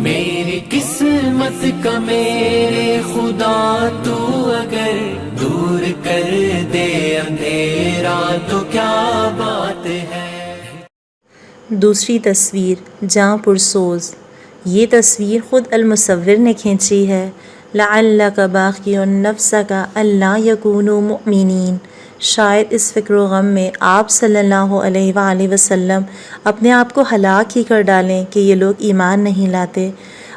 میری قسمت کا میرے خدا تو اگر دور کر دے اندھیرا تو کیا بات ہے۔ دوسری تصویر جاں پرسوز، یہ تصویر خود المصور نے کھینچی ہے۔ لعلک باخع نفسک الا یکونوا مؤمنین، شاید اس فکر و غم میں آپ صلی اللہ علیہ وآلہ وسلم اپنے آپ کو ہلاک ہی کر ڈالیں کہ یہ لوگ ایمان نہیں لاتے۔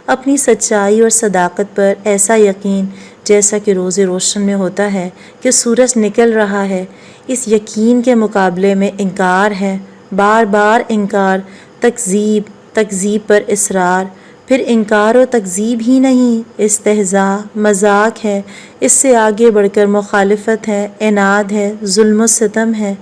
اپنی سچائی اور صداقت پر ایسا یقین جیسا کہ روز روشن میں ہوتا ہے کہ سورج نکل رہا ہے، اس یقین کے مقابلے میں انکار ہے، بار بار انکار، تکذیب پر اصرار، پھر انکار و تکذیب ہی نہیں، استہزاء، مذاق ہے، اس سے آگے بڑھ کر مخالفت ہے، عناد ہے، ظلم و ستم ہے۔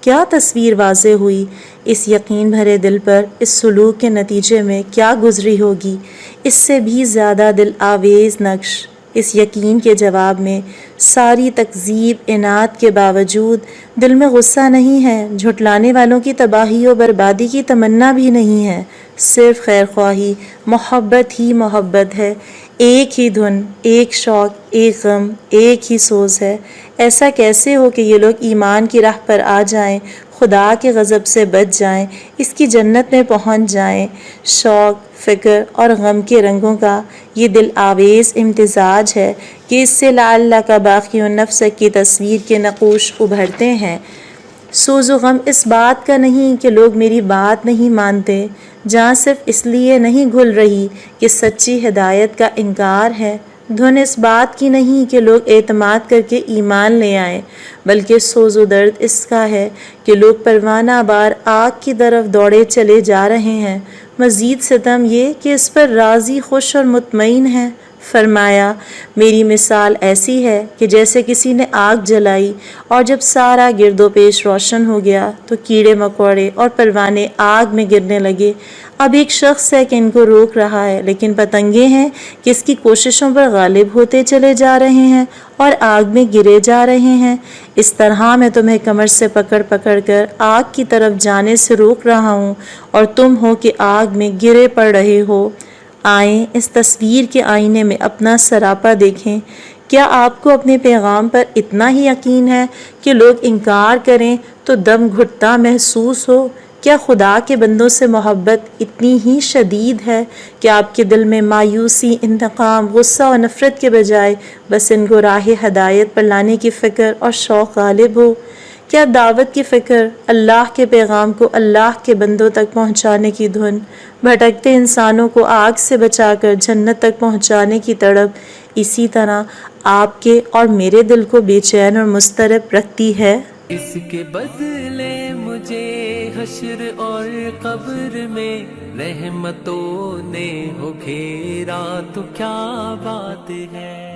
کیا تصویر واضح ہوئی اس یقین بھرے دل پر، اس سلوک کے نتیجے میں کیا گزری ہوگی، اس سے بھی زیادہ دل آویز نقش۔ اس یقین کے جواب میں ساری تکذیب، عناد کے باوجود دل میں غصہ نہیں ہے، جھٹلانے والوں کی تباہی و بربادی کی تمنا بھی نہیں ہے، صرف خیر خواہی، محبت ہی محبت ہے، ایک ہی دھن، ایک شوق، ایک غم، ایک ہی سوز ہے۔ ایسا کیسے ہو کہ یہ لوگ ایمان کی راہ پر آ جائیں، خدا کے غضب سے بچ جائیں، اس کی جنت میں پہنچ جائیں۔ شوق، فکر اور غم کے رنگوں کا یہ دل آویز امتزاج ہے کہ اس سے لعلک باخع نفسک کی تصویر کے نقوش ابھرتے ہیں۔ سوز و غم اس بات کا نہیں کہ لوگ میری بات نہیں مانتے، جہاں صرف اس لیے نہیں گھل رہی کہ سچی ہدایت کا انکار ہے، دھن اس بات کی نہیں کہ لوگ اعتماد کر کے ایمان لے آئیں، بلکہ سوز و درد اس کا ہے کہ لوگ پروانہ بار آگ کی طرف دوڑے چلے جا رہے ہیں۔ مزید ستم یہ کہ اس پر راضی، خوش اور مطمئن ہیں۔ فرمایا، میری مثال ایسی ہے کہ جیسے کسی نے آگ جلائی اور جب سارا گرد و پیش روشن ہو گیا تو کیڑے مکوڑے اور پروانے آگ میں گرنے لگے۔ اب ایک شخص ہے کہ ان کو روک رہا ہے، لیکن پتنگے ہیں کہ اس کی کوششوں پر غالب ہوتے چلے جا رہے ہیں اور آگ میں گرے جا رہے ہیں۔ اس طرح میں تمہیں کمر سے پکڑ پکڑ کر آگ کی طرف جانے سے روک رہا ہوں اور تم ہو کہ آگ میں گرے پڑ رہے ہو۔ آئیں اس تصویر کے آئینے میں اپنا سراپا دیکھیں۔ کیا آپ کو اپنے پیغام پر اتنا ہی یقین ہے کہ لوگ انکار کریں تو دم گھٹتا محسوس ہو؟ کیا خدا کے بندوں سے محبت اتنی ہی شدید ہے کہ آپ کے دل میں مایوسی، انتقام، غصہ اور نفرت کے بجائے بس ان کو راہ ہدایت پر لانے کی فکر اور شوق غالب ہو؟ کیا دعوت کی فکر، اللہ کے پیغام کو اللہ کے بندوں تک پہنچانے کی دھن، بھٹکتے انسانوں کو آگ سے بچا کر جنت تک پہنچانے کی تڑپ اسی طرح آپ کے اور میرے دل کو بے چین اور مضطرب رکھتی ہے؟ اس کے بدلے مجھے حشر اور قبر میں رحمتوں نے ہو گھیرا تو کیا بات ہے۔